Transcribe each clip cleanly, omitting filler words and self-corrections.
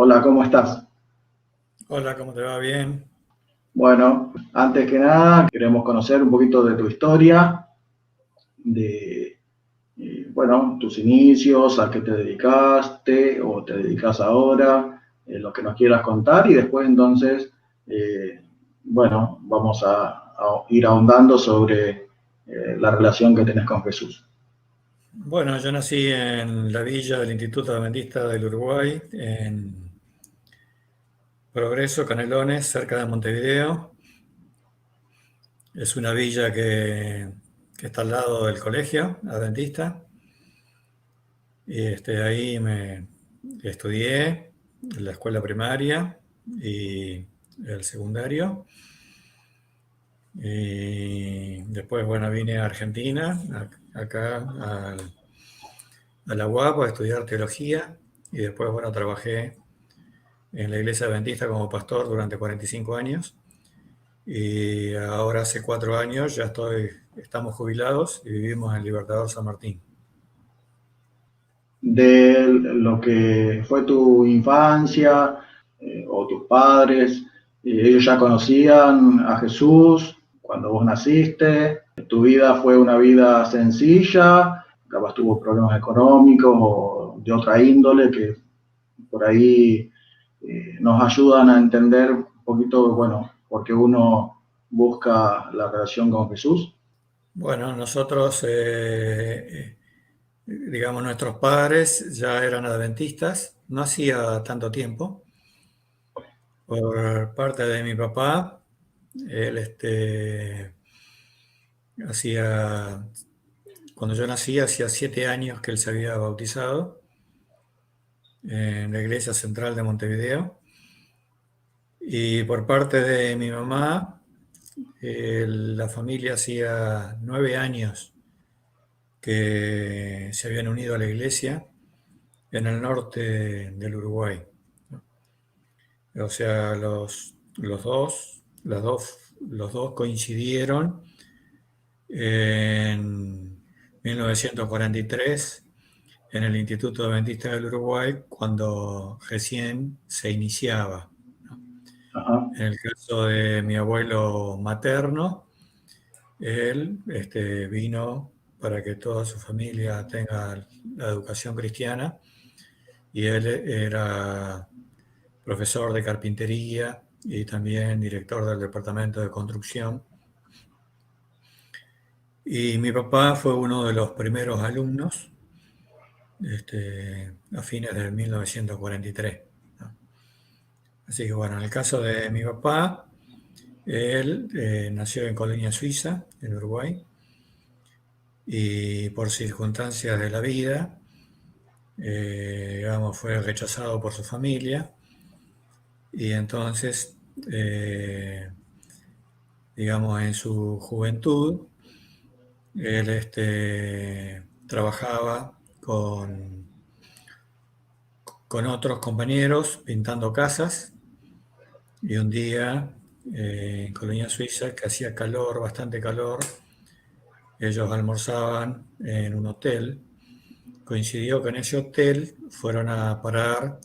Hola, ¿cómo estás? Hola, ¿cómo te va? Bien. Bueno, antes que nada, queremos conocer un poquito de tu historia, de, bueno, tus inicios, a qué te dedicaste o te dedicas ahora, lo que nos quieras contar y después entonces, eh, bueno, vamos a ir ahondando sobre la relación que tenés con Jesús. Bueno, yo nací en la villa del Instituto Adventista del Uruguay, en Progreso, Canelones, cerca de Montevideo. Es una villa que está al lado del colegio Adventista. Y ahí me estudié en la escuela primaria y el secundario. Y después, bueno, vine a Argentina, acá a la UAP a estudiar teología. Y después, bueno, trabajé en la iglesia adventista como pastor durante 45 años y ahora hace 4 años estamos jubilados y vivimos en Libertador San Martín. De lo que fue tu infancia o tus padres, ellos ya conocían a Jesús cuando vos naciste, tu vida fue una vida sencilla, capaz tuvo problemas económicos o de otra índole que por ahí nos ayudan a entender un poquito, bueno, por qué uno busca la relación con Jesús. Bueno, nosotros, digamos, nuestros padres ya eran adventistas, no hacía tanto tiempo. Por parte de mi papá, él hacía, cuando yo nací, hacía 7 años que él se había bautizado en la iglesia central de Montevideo. Y por parte de mi mamá, la familia hacía 9 años que se habían unido a la iglesia en el norte del Uruguay. O sea, los dos coincidieron en 1943 en el Instituto Adventista del Uruguay cuando recién se iniciaba. Ajá. En el caso de mi abuelo materno, él vino para que toda su familia tenga la educación cristiana y él era profesor de carpintería y también director del departamento de construcción. Y mi papá fue uno de los primeros alumnos a fines de 1943, ¿no? Así que bueno, en el caso de mi papá, él nació en Colonia Suiza, en Uruguay, y por circunstancias de la vida, digamos, fue rechazado por su familia y entonces, digamos, en su juventud, él trabajaba con otros compañeros pintando casas y un día en Colonia Suiza, que hacía calor, bastante calor, ellos almorzaban en un hotel. Coincidió que en ese hotel fueron a parar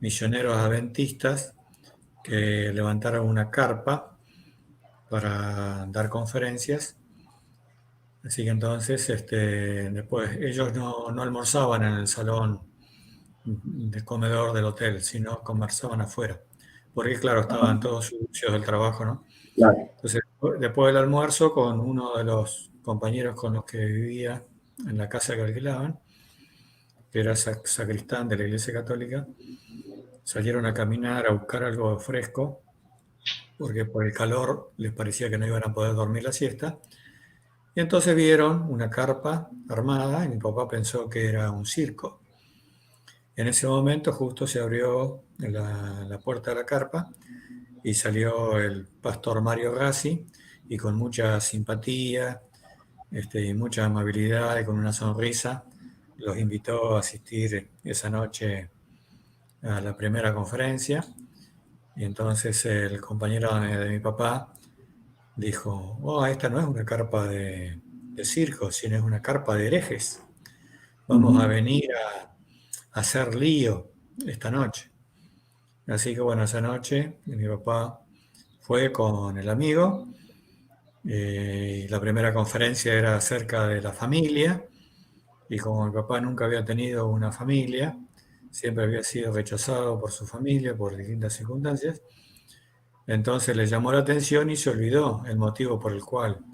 misioneros adventistas que levantaron una carpa para dar conferencias. Así que entonces, después ellos no almorzaban en el salón de comedor del hotel, sino conversaban afuera. Porque claro, Ajá. estaban todos sucios del trabajo, ¿no? Claro. Entonces, después del almuerzo, con uno de los compañeros con los que vivía en la casa que alquilaban, que era sacristán de la Iglesia Católica, salieron a caminar a buscar algo fresco, porque por el calor les parecía que no iban a poder dormir la siesta. Y entonces vieron una carpa armada y mi papá pensó que era un circo. En ese momento justo se abrió la puerta de la carpa y salió el pastor Mario Gassi y con mucha simpatía y mucha amabilidad y con una sonrisa los invitó a asistir esa noche a la primera conferencia. Y entonces el compañero de mi papá dijo, oh, esta no es una carpa de circo, sino es una carpa de herejes. Vamos a Ujú. venir a hacer lío esta noche. Así que bueno, esa noche mi papá fue con el amigo. La primera conferencia era acerca de la familia, y como mi papá nunca había tenido una familia, siempre había sido rechazado por su familia por distintas circunstancias, entonces le llamó la atención y se olvidó el motivo por el cual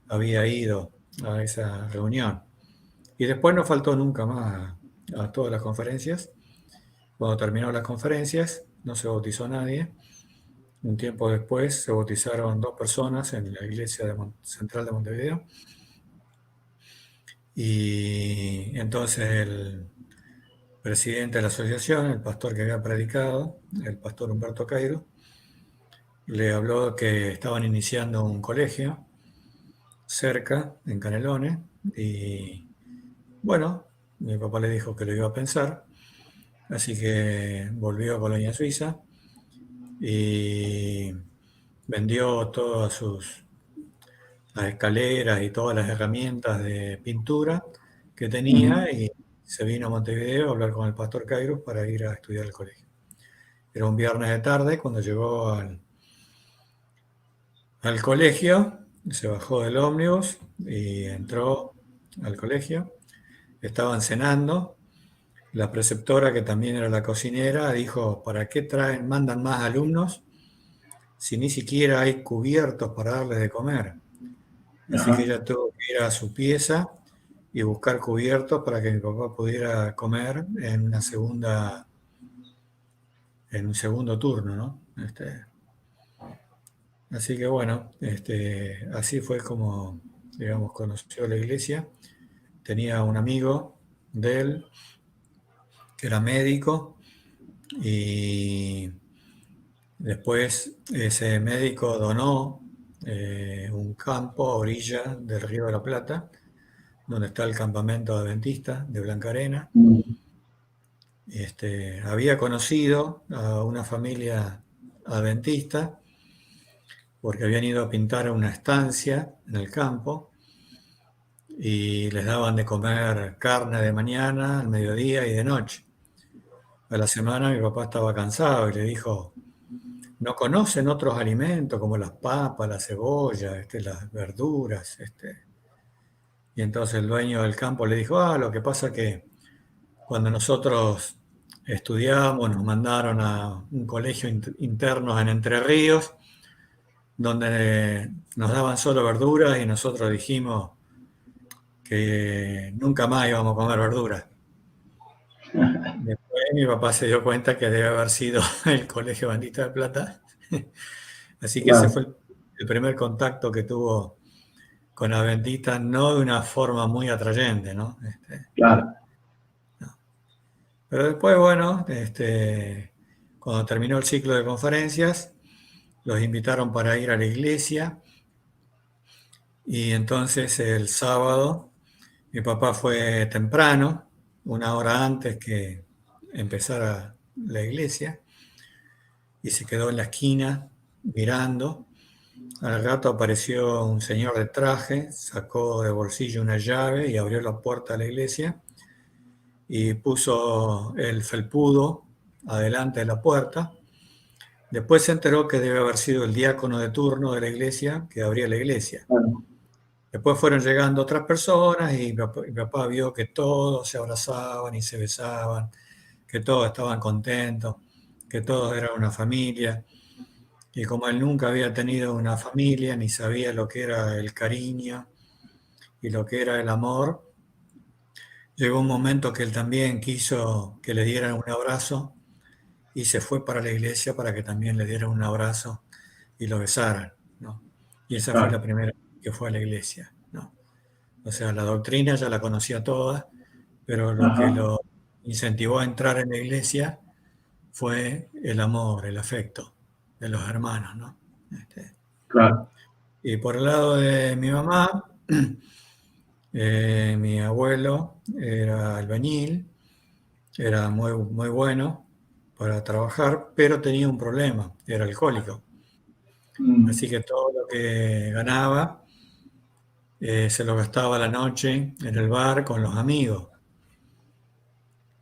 había ido a esa reunión. Y después no faltó nunca más a todas las conferencias. Cuando terminó las conferencias, no se bautizó nadie. Un tiempo después se bautizaron 2 personas en la iglesia central de Montevideo. Y entonces el presidente de la asociación, el pastor que había predicado, el pastor Humberto Cairo, le habló que estaban iniciando un colegio cerca, en Canelones, y bueno, mi papá le dijo que lo iba a pensar, así que volvió a Colonia Suiza y vendió todas las escaleras y todas las herramientas de pintura que tenía y se vino a Montevideo a hablar con el pastor Cairo para ir a estudiar al colegio. Era un viernes de tarde cuando llegó al colegio, se bajó del ómnibus y entró al colegio. Estaban cenando. La preceptora, que también era la cocinera, dijo: ¿para qué mandan más alumnos si ni siquiera hay cubiertos para darles de comer? Así que Ajá, ella tuvo que ir a su pieza y buscar cubiertos para que mi papá pudiera comer en un segundo turno, ¿no? Así que bueno, así fue como, digamos, conoció la iglesia. Tenía un amigo de él que era médico, y después ese médico donó un campo a orilla del Río de la Plata, donde está el campamento adventista de Blanca Arena. Había conocido a una familia adventista porque habían ido a pintar una estancia en el campo y les daban de comer carne de mañana, al mediodía y de noche. A la semana mi papá estaba cansado y le dijo: ¿no conocen otros alimentos como las papas, la cebolla, las verduras? Y entonces el dueño del campo le dijo: lo que pasa que cuando nosotros estudiamos nos mandaron a un colegio internos en Entre Ríos, donde nos daban solo verduras y nosotros dijimos que nunca más íbamos a comer verduras. Después mi papá se dio cuenta que debe haber sido el Colegio Bandista de Plata. Así que ese fue claro, el primer contacto que tuvo con Adventistas, no de una forma muy atrayente, ¿no? claro. No. Pero después, bueno, cuando terminó el ciclo de conferencias, los invitaron para ir a la iglesia, y entonces el sábado mi papá fue temprano, 1 hora antes que empezara la iglesia, y se quedó en la esquina mirando. Al rato apareció un señor de traje, sacó de bolsillo una llave y abrió la puerta de la iglesia y puso el felpudo adelante de la puerta. Después se enteró que debe haber sido el diácono de turno de la iglesia que abría la iglesia. Claro. Después fueron llegando otras personas y mi papá vio que todos se abrazaban y se besaban, que todos estaban contentos, que todos eran una familia. Y como él nunca había tenido una familia, ni sabía lo que era el cariño y lo que era el amor, llegó un momento que él también quiso que le dieran un abrazo y se fue para la iglesia para que también le dieran un abrazo y lo besaran, ¿no? Y esa fue la Claro. primera vez que fue a la iglesia, ¿no? O sea, la doctrina ya la conocía toda, pero lo que Ajá, lo incentivó a entrar en la iglesia fue el amor, el afecto de los hermanos, ¿no? claro. Y por el lado de mi mamá, mi abuelo era albañil, era muy, muy bueno para trabajar, pero tenía un problema, era alcohólico. Mm, Así que todo lo que ganaba se lo gastaba a la noche en el bar con los amigos.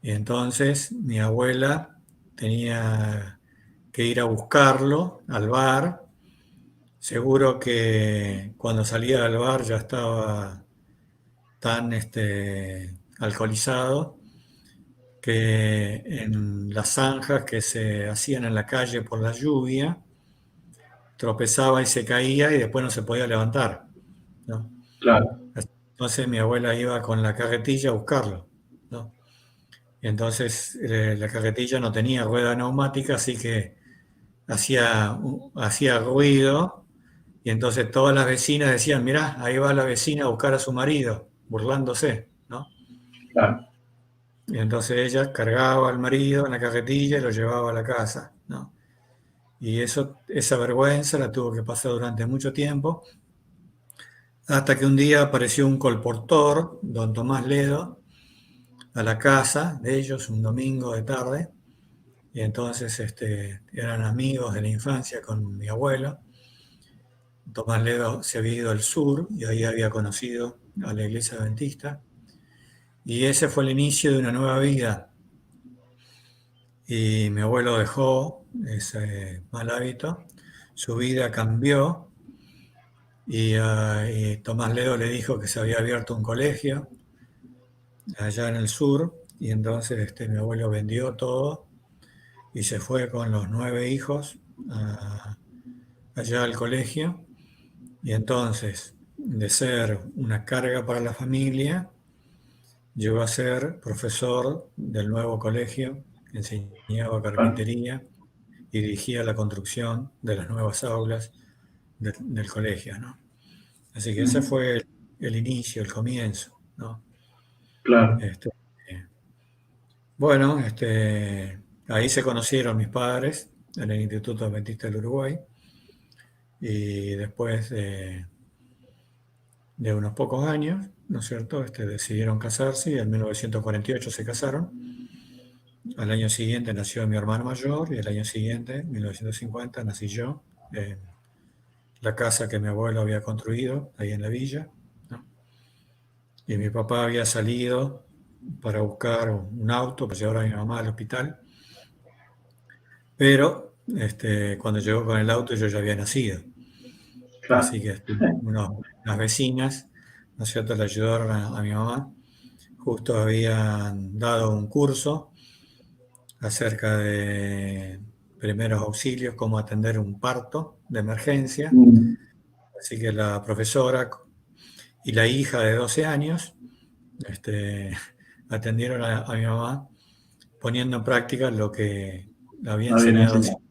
Y entonces mi abuela tenía que ir a buscarlo al bar. Seguro que cuando salía del bar ya estaba tan alcoholizado que en las zanjas que se hacían en la calle por la lluvia, tropezaba y se caía y después no se podía levantar, ¿no? claro, Entonces mi abuela iba con la carretilla a buscarlo, ¿no? Y entonces la carretilla no tenía rueda neumática, así que hacía ruido y entonces todas las vecinas decían, mirá, ahí va la vecina a buscar a su marido, burlándose, ¿no? claro. Y entonces ella cargaba al marido en la carretilla y lo llevaba a la casa, ¿no? Y esa vergüenza la tuvo que pasar durante mucho tiempo, hasta que un día apareció un colportor, don Tomás Ledo, a la casa de ellos un domingo de tarde, y entonces eran amigos de la infancia con mi abuelo. Tomás Ledo se había ido al sur y ahí había conocido a la iglesia adventista, y ese fue el inicio de una nueva vida. Y mi abuelo dejó ese mal hábito, su vida cambió y Tomás Ledo le dijo que se había abierto un colegio allá en el sur y entonces mi abuelo vendió todo y se fue con los 9 hijos allá al colegio y entonces de ser una carga para la familia llegó a ser profesor del nuevo colegio, enseñaba Claro. carpintería y dirigía la construcción de las nuevas aulas del colegio, ¿no? Así que ese Ujú. fue el inicio, el comienzo, ¿no? Claro, Este, bueno, ahí se conocieron mis padres en el Instituto Adventista del Uruguay y después de unos pocos años, ¿no es cierto? Decidieron casarse y en 1948 se casaron. Al año siguiente nació mi hermano mayor y el año siguiente, 1950, nací yo en la casa que mi abuelo había construido ahí en la villa, ¿no? Y mi papá había salido para buscar un auto para llevar a mi mamá al hospital, pero cuando llegó con el auto yo ya había nacido. claro. Así que unas vecinas, ¿no es cierto?, le ayudaron a mi mamá. Justo habían dado un curso acerca de primeros auxilios, cómo atender un parto de emergencia. Mm, Así que la profesora y la hija de 12 años atendieron a mi mamá poniendo en práctica lo que había no había enseñado enseñado.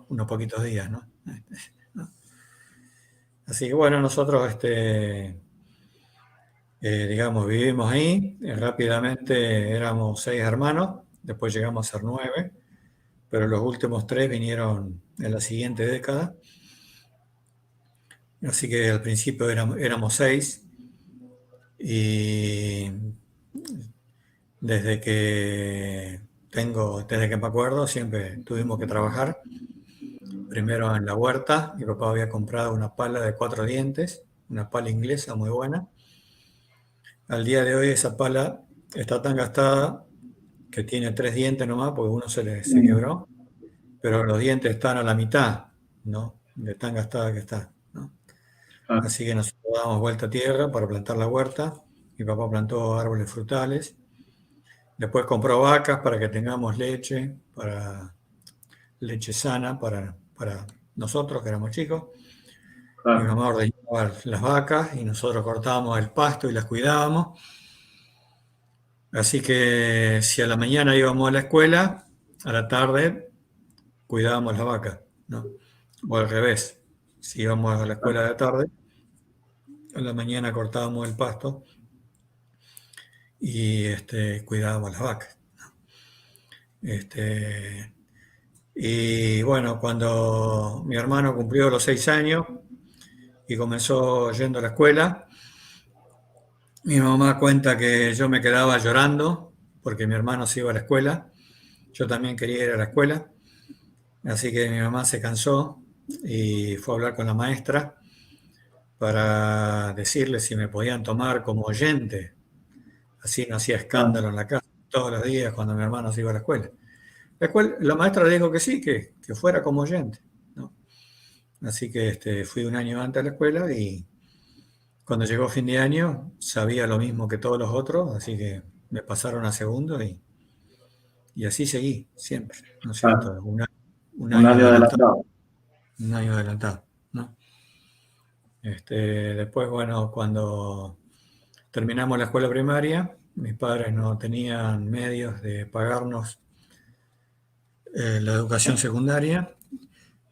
unos poquitos días, ¿no? Así que bueno, nosotros, digamos, vivimos ahí. Rápidamente éramos 6 hermanos, después llegamos a ser 9, pero los últimos 3 vinieron en la siguiente década. Así que al principio éramos 6 y desde que me acuerdo, siempre tuvimos que trabajar. Primero en la huerta, mi papá había comprado una pala de 4 dientes, una pala inglesa muy buena. Al día de hoy esa pala está tan gastada que tiene 3 dientes nomás, porque uno se Mm, quebró, pero los dientes están a la mitad, ¿no? De tan gastada que está, ¿no? claro, Así que nosotros damos vuelta a tierra para plantar la huerta. Mi papá plantó árboles frutales. Después compró vacas para que tengamos leche sana para nosotros que éramos chicos. Mi claro. mamá ordeñaba las vacas y nosotros cortábamos el pasto y las cuidábamos. Así que si a la mañana íbamos a la escuela, a la tarde cuidábamos las vacas, ¿no? O al revés, si íbamos a la escuela de tarde, a la mañana cortábamos el pasto y cuidábamos las vacas. Este, y bueno, cuando mi hermano cumplió los 6 años y comenzó yendo a la escuela, mi mamá cuenta que yo me quedaba llorando porque mi hermano se iba a la escuela. Yo también quería ir a la escuela. Así que mi mamá se cansó y fue a hablar con la maestra para decirle si me podían tomar como oyente. Así no hacía Claro. escándalo en la casa todos los días cuando mi hermano se iba a la escuela. La maestra le dijo que sí, que fuera como oyente, ¿no? Así que fui un año antes a la escuela y cuando llegó fin de año sabía lo mismo que todos los otros, así que me pasaron a segundo y así seguí, siempre, ¿no es Claro, cierto? Un un año año adelantado, adelantado. un año adelantado, ¿no? Después, bueno, cuando terminamos la escuela primaria, mis padres no tenían medios de pagarnos la educación secundaria,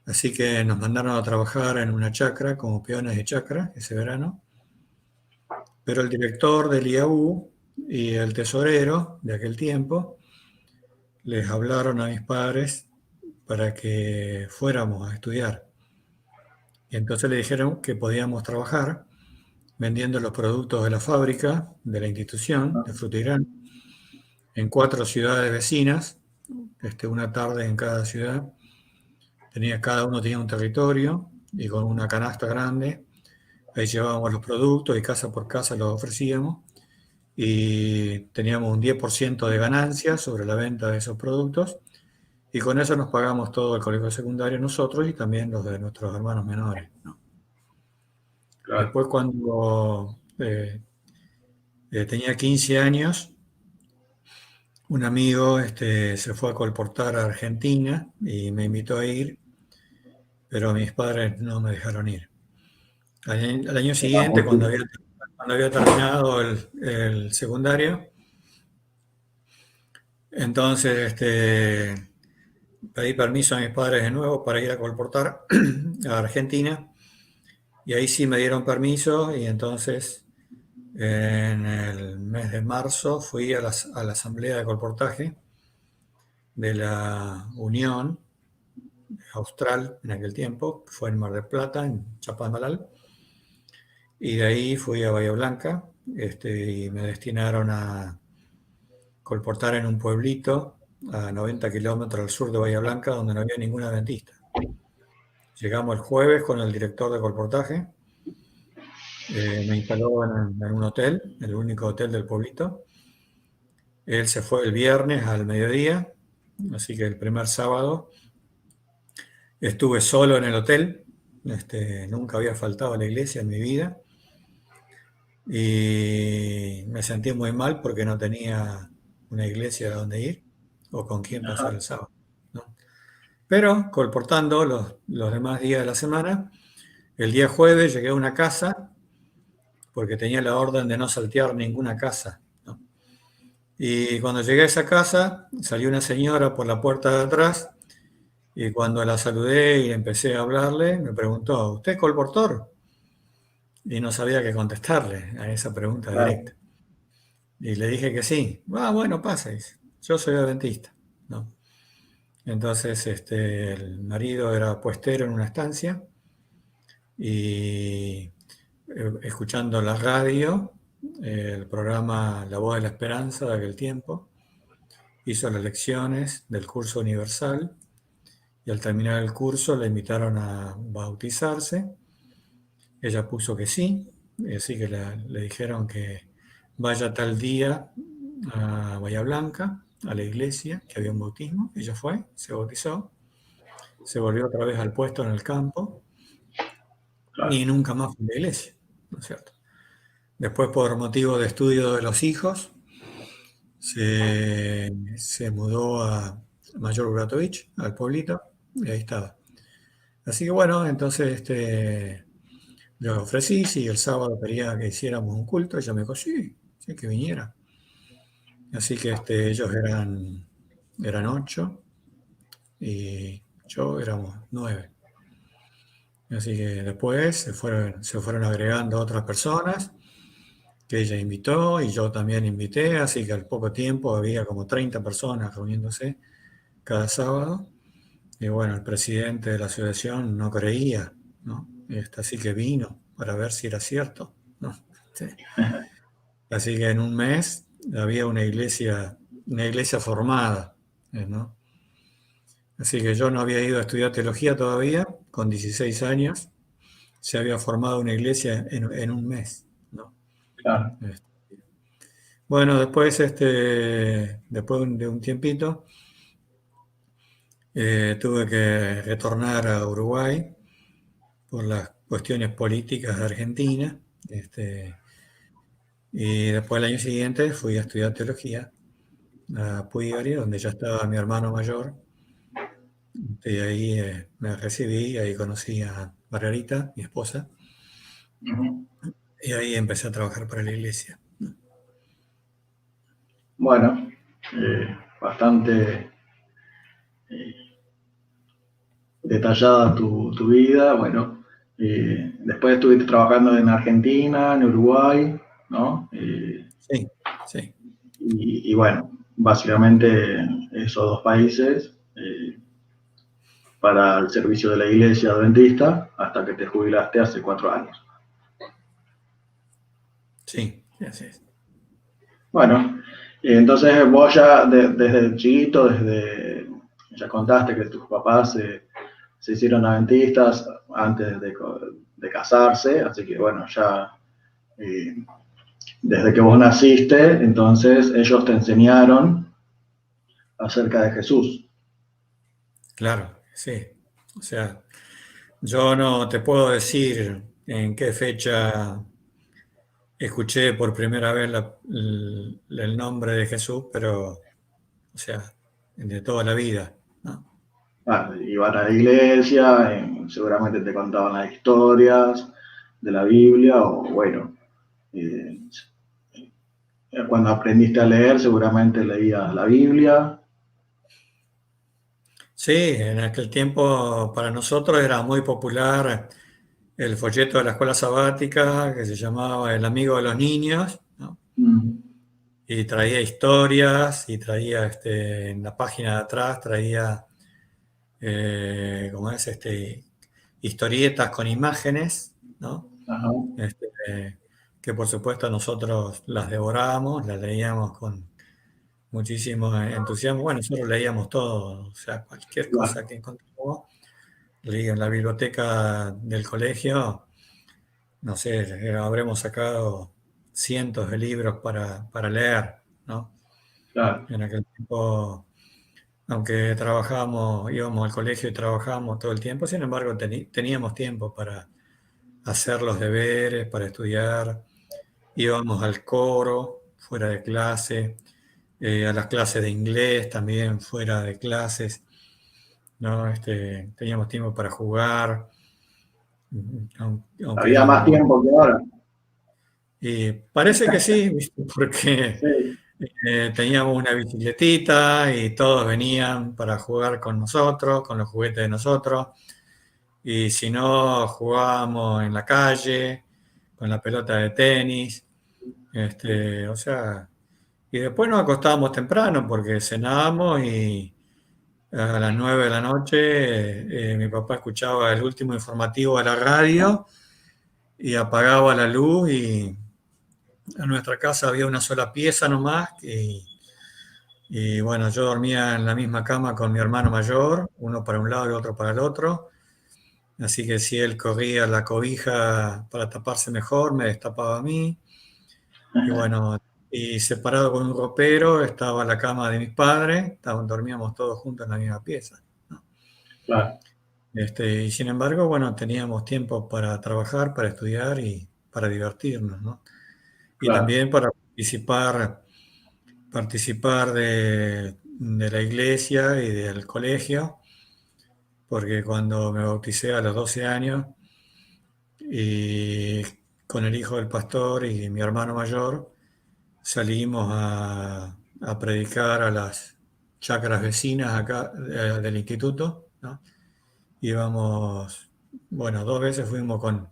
así que nos mandaron a trabajar en una chacra como peones de chacra ese verano. Pero el director del IAU y el tesorero de aquel tiempo les hablaron a mis padres para que fuéramos a estudiar. Y entonces le dijeron que podíamos trabajar vendiendo los productos de la fábrica, de la institución, de Frutirán, en 4 ciudades vecinas, una tarde en cada ciudad. Cada uno tenía un territorio y con una canasta grande, ahí llevábamos los productos y casa por casa los ofrecíamos y teníamos un 10% de ganancia sobre la venta de esos productos y con eso nos pagamos todo el colegio secundario nosotros y también los de nuestros hermanos menores, ¿no? Claro. Después cuando tenía 15 años, un amigo se fue a colportar a Argentina y me invitó a ir, pero mis padres no me dejaron ir. Al año Era siguiente, muy cuando había terminado el secundario, entonces pedí permiso a mis padres de nuevo para ir a colportar a Argentina y ahí sí me dieron permiso y entonces en el mes de marzo fui a la asamblea de colportaje de la Unión Austral en aquel tiempo, que fue en Mar del Plata, en Chapadmalal, y de ahí fui a Bahía Blanca y me destinaron a colportar en un pueblito a 90 kilómetros al sur de Bahía Blanca donde no había ninguna dentista. Llegamos el jueves con el director de colportaje. Me instaló en un hotel, el único hotel del pueblito. Él se fue el viernes al mediodía, así que el primer sábado estuve solo en el hotel. Nunca había faltado a la iglesia en mi vida y me sentí muy mal porque no tenía una iglesia a donde ir o con quién pasar Ajá. el sábado, ¿no? Pero colportando los demás días de la semana, el día jueves llegué a una casa porque tenía la orden de no saltear ninguna casa, ¿no? Y cuando llegué a esa casa, salió una señora por la puerta de atrás y cuando la saludé y empecé a hablarle, me preguntó, ¿usted es colportor? Y no sabía qué contestarle a esa pregunta Claro. directa. Y le dije que sí. Ah, bueno, pasa, dice. Yo soy adventista, ¿no? Entonces, el marido era puestero en una estancia y escuchando la radio, el programa La Voz de la Esperanza de aquel tiempo, hizo las lecciones del curso universal y al terminar el curso la invitaron a bautizarse. Ella puso que sí, así que le dijeron que vaya tal día a Bahía Blanca, a la iglesia, que había un bautismo. Ella fue, se bautizó, se volvió otra vez al puesto en el campo Claro. y nunca más fue a la iglesia, ¿no es cierto? Después, por motivo de estudio de los hijos, se mudó a Mayor Buratovich, al pueblito, y ahí estaba. Así que bueno, entonces le ofrecí si el sábado quería que hiciéramos un culto, ella me dijo, sí, sí, que viniera. Así que ellos eran 8 y yo éramos 9. Así que después se fueron agregando otras personas que ella invitó y yo también invité, así que al poco tiempo había como 30 personas reuniéndose cada sábado. Y bueno, el presidente de la asociación no creía, ¿no? Así que vino para ver si era cierto, ¿no? Sí. Así que en un mes había una iglesia formada, ¿no? Así que yo no había ido a estudiar teología todavía, con 16 años, se había formado una iglesia en un mes, ¿no? Claro. Este, Bueno, después de un tiempito, Tuve que retornar a Uruguay por las cuestiones políticas de Argentina. Y después el año siguiente fui a estudiar teología a Puigari, donde ya estaba mi hermano mayor. Y ahí me recibí, ahí conocí a Margarita, mi esposa, Ujú. y ahí empecé a trabajar para la iglesia. Bueno, bastante detallada tu vida. Bueno, después estuviste trabajando en Argentina, en Uruguay, ¿no? Sí, sí, Y bueno, básicamente esos dos países para el servicio de la iglesia adventista hasta que te jubilaste hace 4 años. sí, así es. Bueno, entonces vos ya desde chiquito, ya contaste que tus papás se hicieron adventistas antes de casarse, así que bueno, ya eh, desde que vos naciste, entonces ellos te enseñaron acerca de Jesús. Claro, sí. O sea, yo no te puedo decir en qué fecha escuché por primera vez el nombre de Jesús, pero, o sea, de toda la vida, ¿no? Ah, iban a la iglesia, seguramente te contaban las historias de la Biblia, o bueno, eh, cuando aprendiste a leer, seguramente leías la Biblia. Sí, en aquel tiempo para nosotros era muy popular el folleto de la escuela sabática que se llamaba El amigo de los niños, ¿no? Mm, Y traía historias y traía en la página de atrás, traía, ¿cómo es? Historietas con imágenes, ¿no? ajá, Este, que por supuesto nosotros las devorábamos, las leíamos con muchísimo entusiasmo. Bueno, nosotros leíamos todo, o sea, cualquier cosa claro, que encontramos, leía en la biblioteca del colegio, no sé, habremos sacado cientos de libros para leer, ¿no? claro, En aquel tiempo, aunque trabajábamos, íbamos al colegio y trabajábamos todo el tiempo, sin embargo, teníamos tiempo para hacer los deberes, para estudiar. Íbamos al coro fuera de clase, a las clases de inglés también fuera de clases, ¿no? Teníamos tiempo para jugar, aunque había más éramos... tiempo que ahora. Y parece que sí, ¿viste? Porque Sí, teníamos una bicicletita y todos venían para jugar con nosotros, con los juguetes de nosotros. Y si no, jugábamos en la calle, con la pelota de tenis. O sea, y después nos acostábamos temprano porque cenábamos y a las 9 de la noche mi papá escuchaba el último informativo de la radio y apagaba la luz y en nuestra casa había una sola pieza nomás y bueno, yo dormía en la misma cama con mi hermano mayor, uno para un lado y otro para el otro. Así que si él corría la cobija para taparse mejor, me destapaba a mí. Y bueno, y separado con un ropero estaba la cama de mis padres, dormíamos todos juntos en la misma pieza, ¿no? claro, Y sin embargo, bueno, teníamos tiempo para trabajar, para estudiar y para divertirnos, ¿no? Y claro. también para participar de la iglesia y del colegio, porque cuando me bauticé a los 12 años y con el hijo del pastor y mi hermano mayor, salimos a predicar a las chacras vecinas acá del instituto, ¿no? Íbamos, bueno, 2 veces fuimos con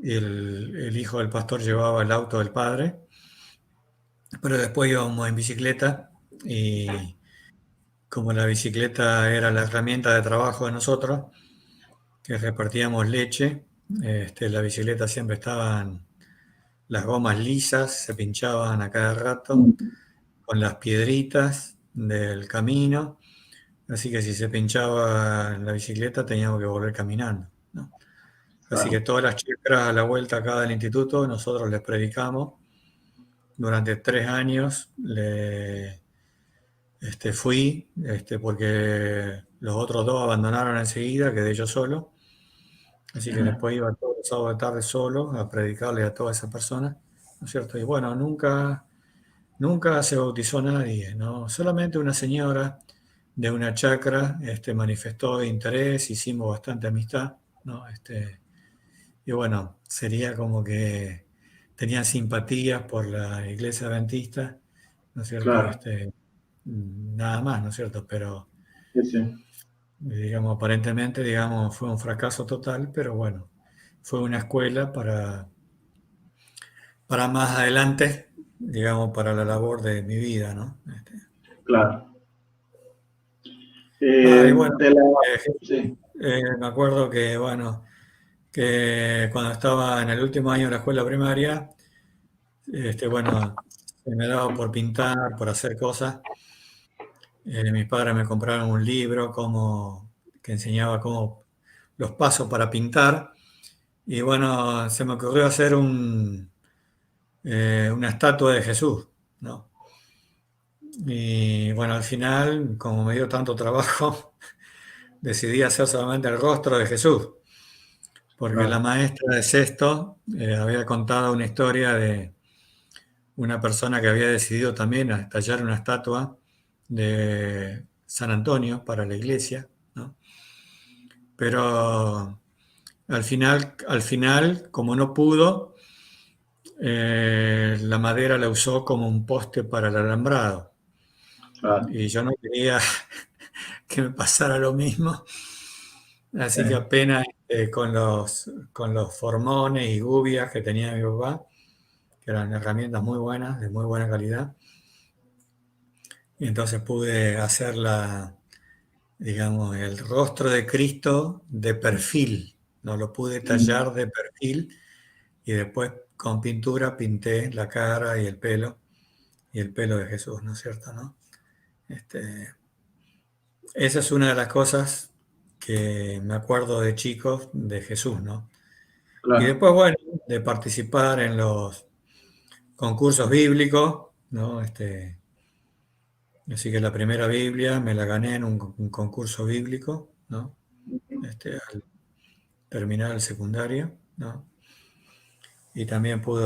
el hijo del pastor, llevaba el auto del padre, pero después íbamos en bicicleta y como la bicicleta era la herramienta de trabajo de nosotros, que repartíamos leche, la bicicleta siempre estaban las gomas lisas, se pinchaban a cada rato Mm, con las piedritas del camino, así que si se pinchaba la bicicleta teníamos que volver caminando, ¿no? Así que claro, todas las chicas a la vuelta acá del instituto, nosotros les predicamos. Durante 3 años fui, porque los otros dos abandonaron enseguida, quedé yo solo. Así que después iba todos los sábados de tarde solo a predicarle a todas esas personas, ¿no es cierto? Y bueno, nunca se bautizó nadie, ¿no? Solamente una señora de una chacra manifestó interés, hicimos bastante amistad, ¿no? Y bueno, sería como que tenían simpatías por la iglesia adventista, ¿no es cierto? Claro, Nada más, ¿no es cierto? Pero, sí, sí, digamos, aparentemente, digamos, fue un fracaso total, pero bueno, fue una escuela para más adelante, digamos, para la labor de mi vida, ¿no? claro. Y bueno, De la, Jesús, sí, me acuerdo que, bueno, que cuando estaba en el último año de la escuela primaria, bueno, se me daba por pintar, por hacer cosas. Mis padres me compraron un libro que enseñaba cómo los pasos para pintar. Y bueno, se me ocurrió hacer una estatua de Jesús, ¿no? Y bueno, al final, como me dio tanto trabajo, decidí hacer solamente el rostro de Jesús, porque la claro. maestra de sexto había contado una historia de una persona que había decidido también a tallar una estatua de San Antonio para la iglesia, ¿no? Pero al final, como no pudo, la madera la usó como un poste para el alambrado. Claro. Y yo no quería que me pasara lo mismo. Así que Sí. apenas con los formones y gubias que tenía mi papá, que eran herramientas muy buenas, de muy buena calidad, y entonces pude hacer digamos, el rostro de Cristo de perfil. No lo pude Mm, tallar de perfil y después con pintura pinté la cara y el pelo de Jesús, ¿no es cierto, no? Este, Esa es una de las cosas que me acuerdo de chicos de Jesús, ¿no? Y claro. después, bueno, de participar en los concursos bíblicos, ¿no? Así que la primera Biblia me la gané en un concurso bíblico, ¿no? Al terminar el secundario, ¿no? Y también pude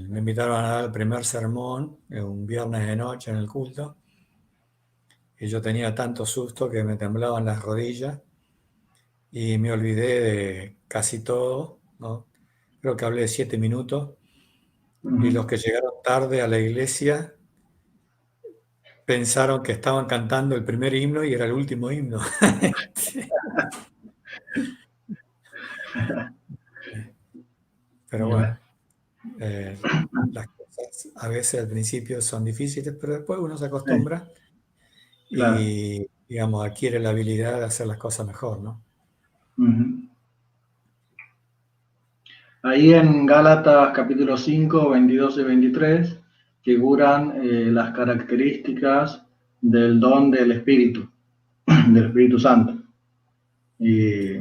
me invitaron a dar el primer sermón un viernes de noche en el culto, y yo tenía tanto susto que me temblaban las rodillas y me olvidé de casi todo, ¿no? Creo que hablé 7 minutos y los Ujú. que llegaron tarde a la iglesia pensaron que estaban cantando el primer himno y era el último himno. Pero bueno, Mira, eh, las cosas a veces al principio son difíciles, pero después uno se sí, acostumbra claro. y, digamos, adquiere la habilidad de hacer las cosas mejor, ¿no? Ujú. Ahí en Gálatas capítulo 5, 22 y 23 figuran las características del don del Espíritu, del Espíritu Santo. Y,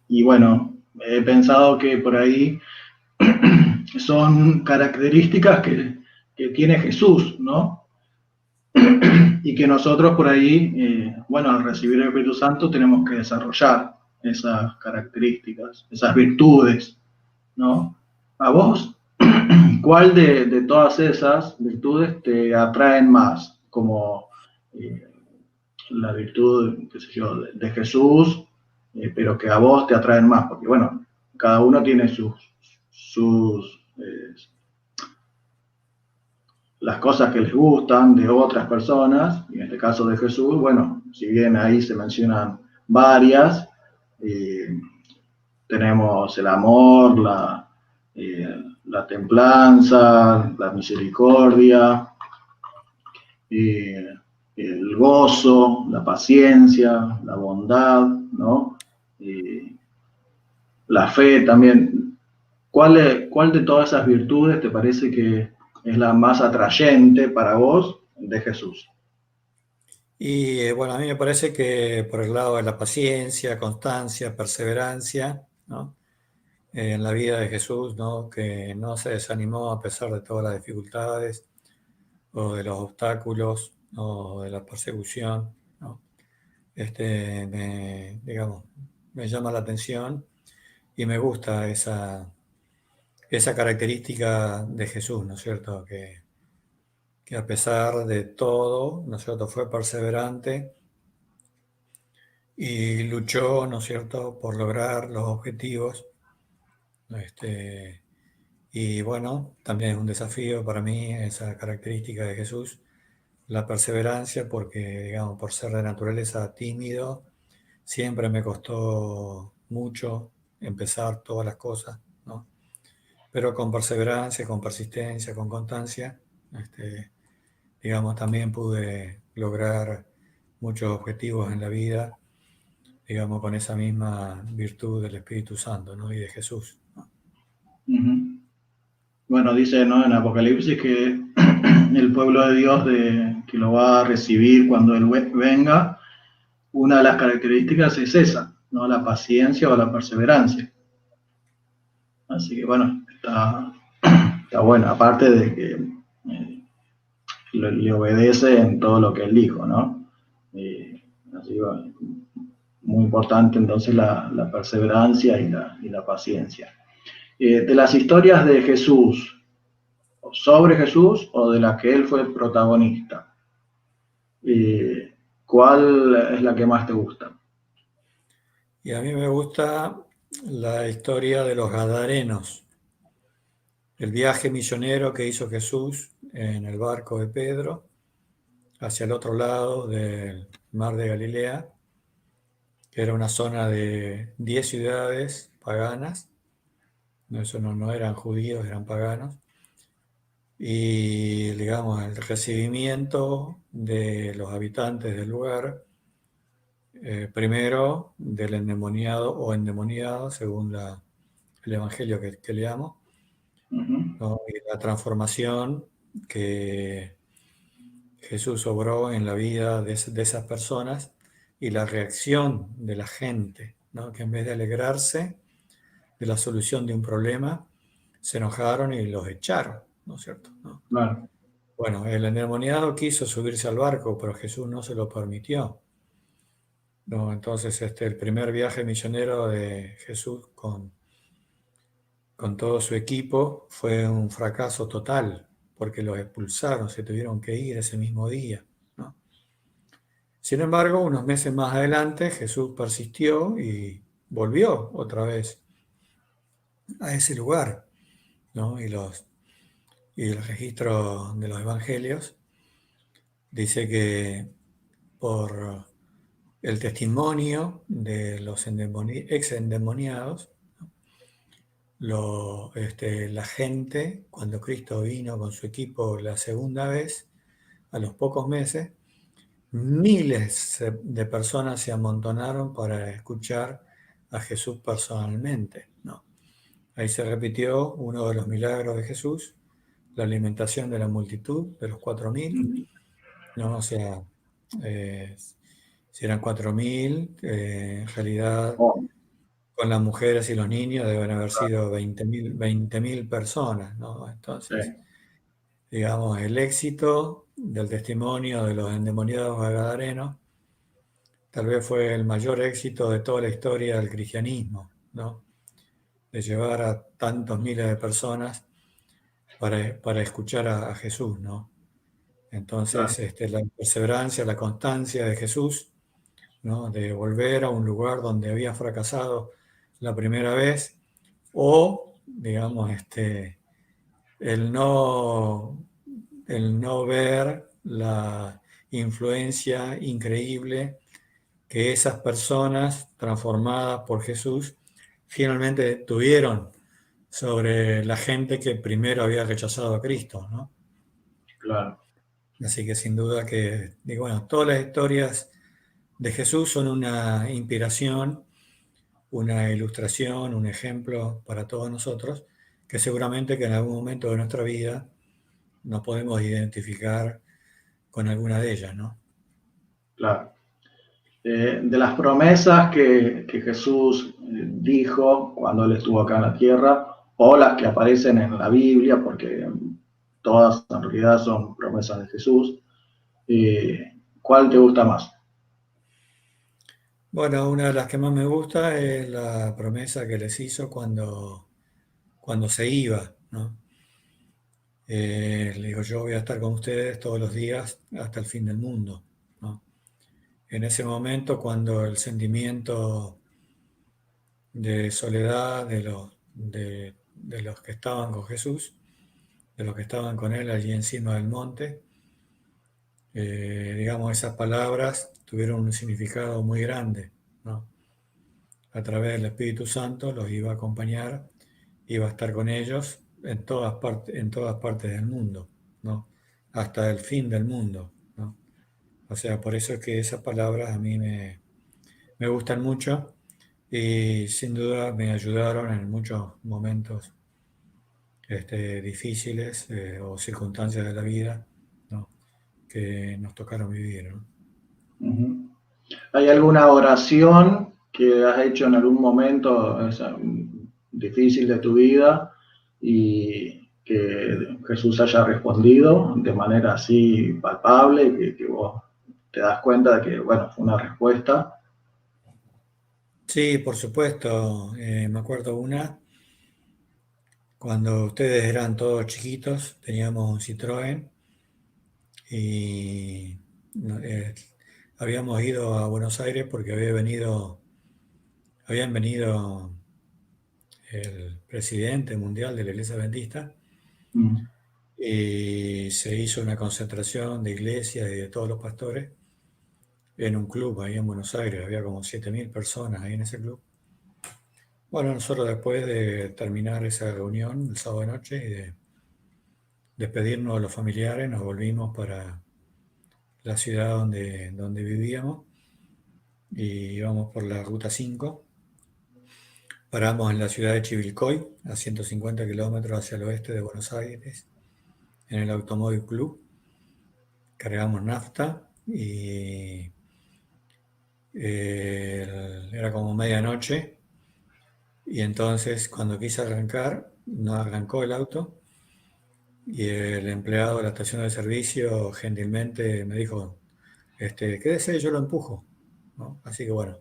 y bueno, he pensado que por ahí son características que tiene Jesús, ¿no? Y que nosotros por ahí, bueno, al recibir el Espíritu Santo tenemos que desarrollar esas características, esas virtudes, ¿no? ¿A vos cuál de todas esas virtudes te atraen más? Como eh, la virtud, qué sé yo, de Jesús, pero que a vos te atraen más, porque bueno, cada uno tiene sus las cosas que les gustan de otras personas, y en este caso de Jesús, bueno, si bien ahí se mencionan varias, eh, tenemos el amor, la templanza, la misericordia, eh, el gozo, la paciencia, la bondad, ¿no? Eh, la fe también. ¿Cuál de todas esas virtudes te parece que es la más atrayente para vos de Jesús? Y bueno, a mí me parece que por el lado de la paciencia, constancia, perseverancia, ¿no? En la vida de Jesús, ¿no? Que no se desanimó a pesar de todas las dificultades o de los obstáculos, o de la persecución, ¿no? Digamos, me llama la atención y me gusta esa característica de Jesús, ¿no es cierto? Que a pesar de todo, ¿no es cierto?, fue perseverante y luchó, ¿no es cierto?, por lograr los objetivos. Y bueno, también es un desafío para mí esa característica de Jesús, la perseverancia, porque, digamos, por ser de naturaleza tímido, siempre me costó mucho empezar todas las cosas, ¿no? Pero con perseverancia, con persistencia, con constancia, digamos, también pude lograr muchos objetivos en la vida, digamos, con esa misma virtud del Espíritu Santo, ¿no? Y de Jesús, ¿no? Ujú. Bueno, dice, ¿no?, en Apocalipsis que el pueblo de Dios que lo va a recibir cuando Él venga, una de las características es esa, ¿no?, la paciencia o la perseverancia. Así que bueno, está bueno, aparte de que le obedece en todo lo que Él dijo, ¿no? Así que bueno, muy importante entonces la perseverancia y la paciencia. De las historias de Jesús, sobre Jesús o de las que Él fue protagonista, ¿cuál es la que más te gusta? Y a mí me gusta la historia de los Gadarenos, el viaje misionero que hizo Jesús en el barco de Pedro hacia el otro lado del mar de Galilea, que era una zona de 10 ciudades paganas. Eso no eran judíos, eran paganos. Y, digamos, el recibimiento de los habitantes del lugar, primero del endemoniado o endemoniado, según el evangelio que leamos, Uh-huh. ¿no? Y la transformación que Jesús obró en la vida de esas personas y la reacción de la gente, ¿no? Que en vez de alegrarse de la solución de un problema, se enojaron y los echaron, ¿no es cierto?, ¿no? Claro. Bueno, el endemoniado quiso subirse al barco, pero Jesús no se lo permitió, ¿no? Entonces, el primer viaje misionero de Jesús con todo su equipo fue un fracaso total, porque los expulsaron, se tuvieron que ir ese mismo día, ¿no? Sin embargo, unos meses más adelante, Jesús persistió y volvió otra vez a ese lugar, ¿no? Y el registro de los evangelios dice que por el testimonio de los ex endemoniados, la gente, cuando Cristo vino con su equipo la segunda vez, a los pocos meses, miles de personas se amontonaron para escuchar a Jesús personalmente, ¿no? Ahí se repitió uno de los milagros de Jesús, la alimentación de la multitud, de los 4.000, Uh-huh. ¿no? O sea, si eran 4.000, en realidad Oh, con las mujeres y los niños deben haber sido 20.000 personas, ¿no? sí. Entonces, digamos, el éxito del testimonio de los endemoniados gadarenos tal vez fue el mayor éxito de toda la historia del cristianismo, ¿no? De llevar a tantos miles de personas para escuchar a Jesús, ¿no? Claro. Entonces, la perseverancia, la constancia de Jesús, ¿no? De volver a un lugar donde había fracasado la primera vez, o, digamos, el no, el no ver la influencia increíble que esas personas transformadas por Jesús finalmente tuvieron sobre la gente que primero había rechazado a Cristo, ¿no? Claro. Así que sin duda que, digo, bueno, todas las historias de Jesús son una inspiración, una ilustración, un ejemplo para todos nosotros, que seguramente que en algún momento de nuestra vida nos podemos identificar con alguna de ellas, ¿no? Claro. De las promesas que Jesús dijo cuando Él estuvo acá en la tierra, o las que aparecen en la Biblia, porque todas en realidad son promesas de Jesús, ¿Cuál te gusta más? Bueno, una de las que más me gusta es la promesa que les hizo cuando se iba, ¿no? Le digo, yo voy a estar con ustedes todos los días hasta el fin del mundo, ¿no? En ese momento, cuando el sentimiento de soledad de los que estaban con Jesús, de los que estaban con él allí encima del monte, digamos, esas palabras tuvieron un significado muy grande, ¿no? A través del Espíritu Santo los iba a acompañar, iba a estar con ellos en todas partes del mundo, ¿no? Hasta el fin del mundo, ¿no? O sea, por eso es que esas palabras a mí me gustan mucho y sin duda me ayudaron en muchos momentos difíciles o circunstancias de la vida, ¿no? Que nos tocaron vivir, ¿no? Ujú. ¿Hay alguna oración que has hecho en algún momento difícil de tu vida y que Jesús haya respondido de manera así palpable, que vos te das cuenta de que, bueno, fue una respuesta? Sí, por supuesto. Me acuerdo una, cuando ustedes eran todos chiquitos, teníamos un Citroën y no, habíamos ido a Buenos Aires porque habían venido el presidente mundial de la Iglesia Adventista Mm, y se hizo una concentración de iglesias y de todos los pastores en un club ahí en Buenos Aires. Había como 7.000 personas ahí en ese club. Bueno, nosotros después de terminar esa reunión el sábado de noche y de despedirnos de los familiares, nos volvimos para la ciudad donde vivíamos y íbamos por la ruta 5. Paramos en la ciudad de Chivilcoy, a 150 kilómetros hacia el oeste de Buenos Aires, en el Automóvil Club. Cargamos nafta y era como medianoche. Y entonces, cuando quise arrancar, no arrancó el auto. Y el empleado de la estación de servicio gentilmente me dijo, quédese, yo lo empujo, ¿no? Así que bueno,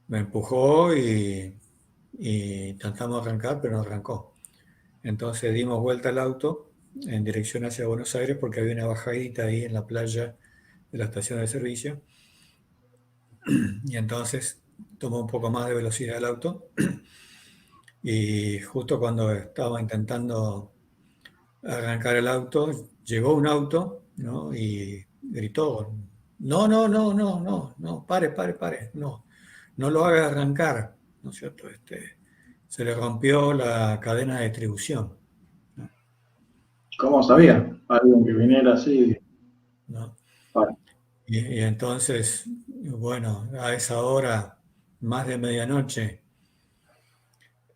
me empujó y intentamos arrancar, pero no arrancó. Entonces dimos vuelta al auto en dirección hacia Buenos Aires porque había una bajadita ahí en la playa de la estación de servicio. Y entonces tomó un poco más de velocidad el auto y justo cuando estaba intentando arrancar el auto, llegó un auto, ¿no? Y gritó, no, no, no, no, no, no, pare, pare, pare, no, no lo haga arrancar, ¿no es cierto? Se le rompió la cadena de distribución, ¿no? ¿Cómo Y, sabía? Alguien que viniera así. ¿no? Bueno, Y entonces, bueno, a esa hora, más de medianoche,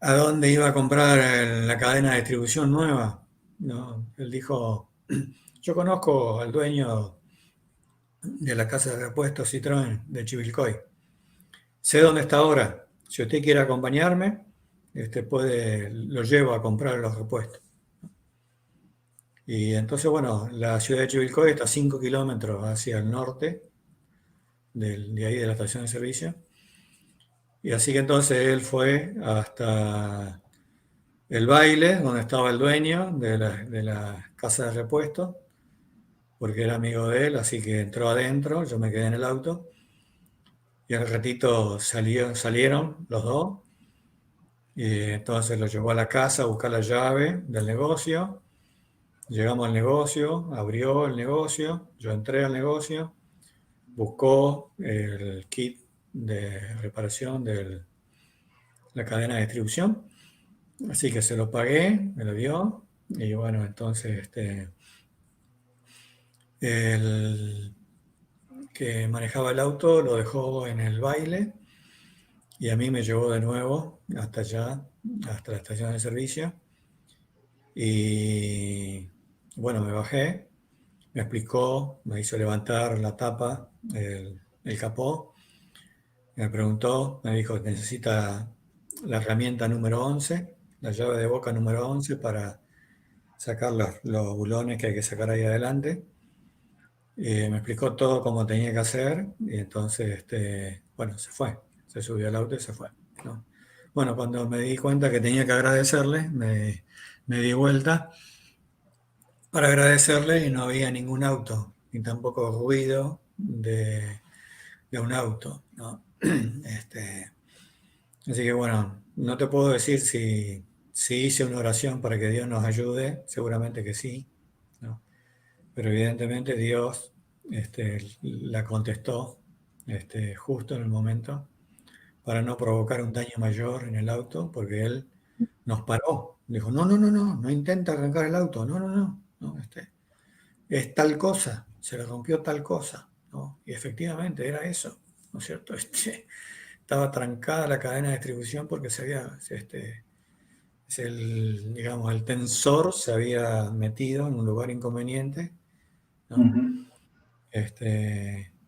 ¿a dónde iba a comprar la cadena de distribución nueva? ¿No? Él dijo, yo conozco al dueño de la casa de repuestos Citroën de Chivilcoy. Sé dónde está ahora. Si usted quiere acompañarme, lo llevo a comprar los repuestos. Y entonces, bueno, la ciudad de Chivilcoy está a 5 kilómetros hacia el norte de ahí de la estación de servicio. Y así que entonces él fue hasta el baile, donde estaba el dueño de la casa de repuestos, porque era amigo de él, así que entró adentro, yo me quedé en el auto, y al ratito salieron los dos, y entonces lo llevó a la casa a buscar la llave del negocio. Llegamos al negocio, abrió el negocio, yo entré al negocio, buscó el kit de reparación de la cadena de distribución, así que se lo pagué, me lo dio, y bueno, entonces el que manejaba el auto lo dejó en el baile y a mí me llevó de nuevo hasta allá, hasta la estación de servicio. Y bueno, me bajé, me explicó, me hizo levantar la tapa, el capó, me preguntó, me dijo, necesita la herramienta número 11, la llave de boca número 11 para sacar los bulones que hay que sacar ahí adelante. Me explicó todo cómo tenía que hacer y entonces, bueno, se fue, se subió al auto y se fue, ¿no? Bueno, cuando me di cuenta que tenía que agradecerle, me di vuelta para agradecerle y no había ningún auto, ni tampoco ruido de un auto, ¿no? Así que bueno, no te puedo decir si hice una oración para que Dios nos ayude, seguramente que sí, ¿no? Pero evidentemente Dios la contestó justo en el momento para no provocar un daño mayor en el auto, porque Él nos paró. Dijo, no, no, no, no, no intenta arrancar el auto, no, no, no, no, es tal cosa, se le rompió tal cosa, ¿no? Y efectivamente era eso, ¿no es cierto? Estaba trancada la cadena de distribución porque digamos, el tensor se había metido en un lugar inconveniente, ¿no? Ujú.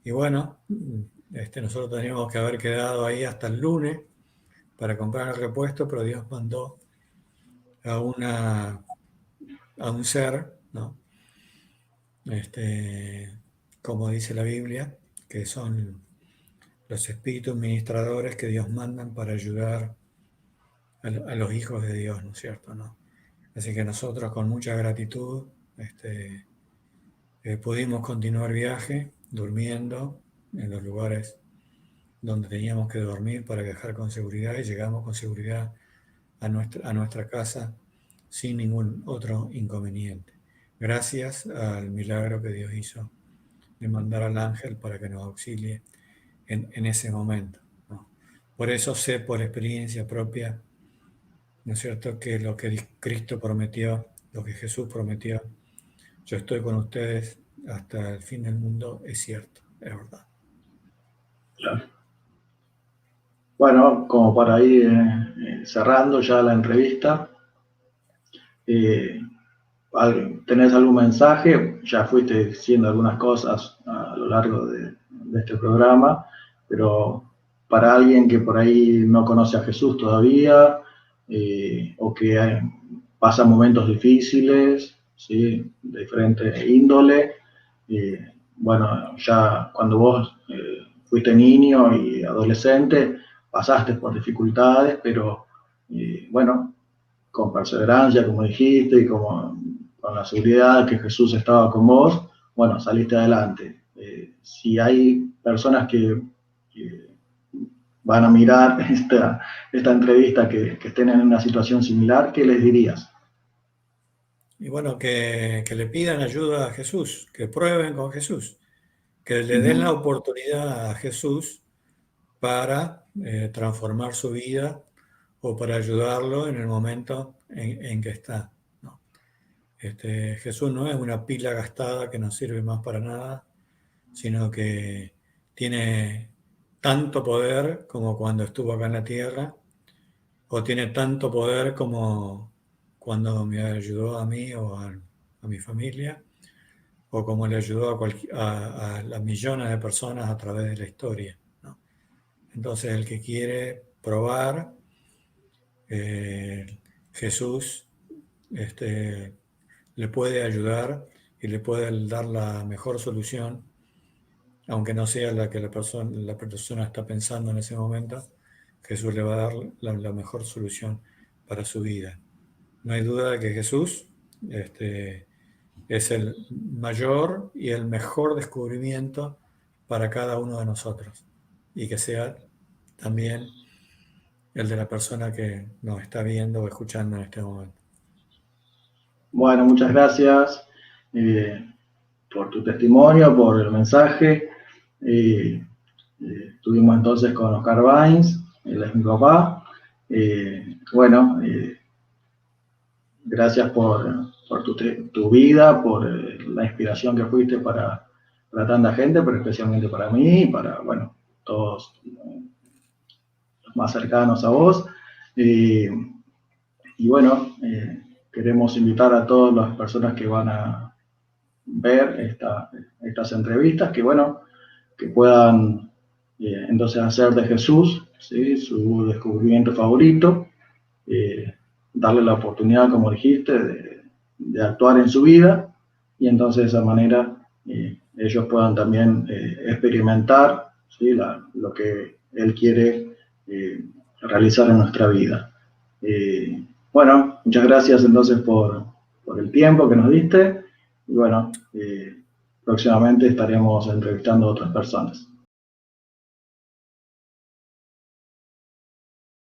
Y bueno, nosotros teníamos que haber quedado ahí hasta el lunes para comprar el repuesto, pero Dios mandó a, a un ser, ¿no? Como dice la Biblia, que son los espíritus ministradores que Dios mandan para ayudar a los hijos de Dios, ¿no es cierto? ¿No? Así que nosotros con mucha gratitud pudimos continuar viaje durmiendo en los lugares donde teníamos que dormir para viajar con seguridad y llegamos con seguridad a nuestra casa sin ningún otro inconveniente. Gracias al milagro que Dios hizo de mandar al ángel para que nos auxilie en ese momento, ¿no? Por eso sé por experiencia propia, ¿no es cierto?, que lo que Cristo prometió, lo que Jesús prometió, yo estoy con ustedes hasta el fin del mundo, es cierto, es verdad. Claro. Bueno, como para ir cerrando ya la entrevista, eh, ¿tenés algún mensaje? Ya fuiste diciendo algunas cosas a lo largo de este programa, pero para alguien que por ahí no conoce a Jesús todavía, o que pasa momentos difíciles, ¿sí?, de diferente índole, bueno, ya cuando vos fuiste niño y adolescente, pasaste por dificultades, pero bueno, con perseverancia, como dijiste, y con la seguridad que Jesús estaba con vos, bueno, saliste adelante. Si hay personas que van a mirar esta entrevista que estén en una situación similar, ¿qué les dirías? Y bueno, que le pidan ayuda a Jesús, que prueben con Jesús, que le den la Ujú. oportunidad a Jesús para transformar su vida o para ayudarlo en el momento en que está, ¿no? Jesús no es una pila gastada que no sirve más para nada, sino que tiene tanto poder como cuando estuvo acá en la tierra, o tiene tanto poder como cuando me ayudó a mí o a mi familia, o como le ayudó a las millones de personas a través de la historia, ¿no? Entonces, el que quiere probar, eh, Jesús le puede ayudar y le puede dar la mejor solución, aunque no sea la que la persona está pensando en ese momento. Jesús le va a dar la mejor solución para su vida. No hay duda de que Jesús es el mayor y el mejor descubrimiento para cada uno de nosotros, y que sea también el de la persona que nos está viendo o escuchando en este momento. Bueno, muchas gracias por tu testimonio, por el mensaje. Estuvimos entonces con Oscar Baines, él es mi papá. Bueno, gracias por tu vida, por la inspiración que fuiste para tanta gente, pero especialmente para mí y para, bueno, todos los más cercanos a vos. Y bueno, queremos invitar a todas las personas que van a ver estas entrevistas, que bueno, que puedan entonces hacer de Jesús, ¿sí?, su descubrimiento favorito, darle la oportunidad, como dijiste, de actuar en su vida, y entonces de esa manera ellos puedan también experimentar, ¿sí? Lo que Él quiere realizar en nuestra vida. Bueno, muchas gracias entonces por el tiempo que nos diste y bueno, próximamente estaremos entrevistando a otras personas.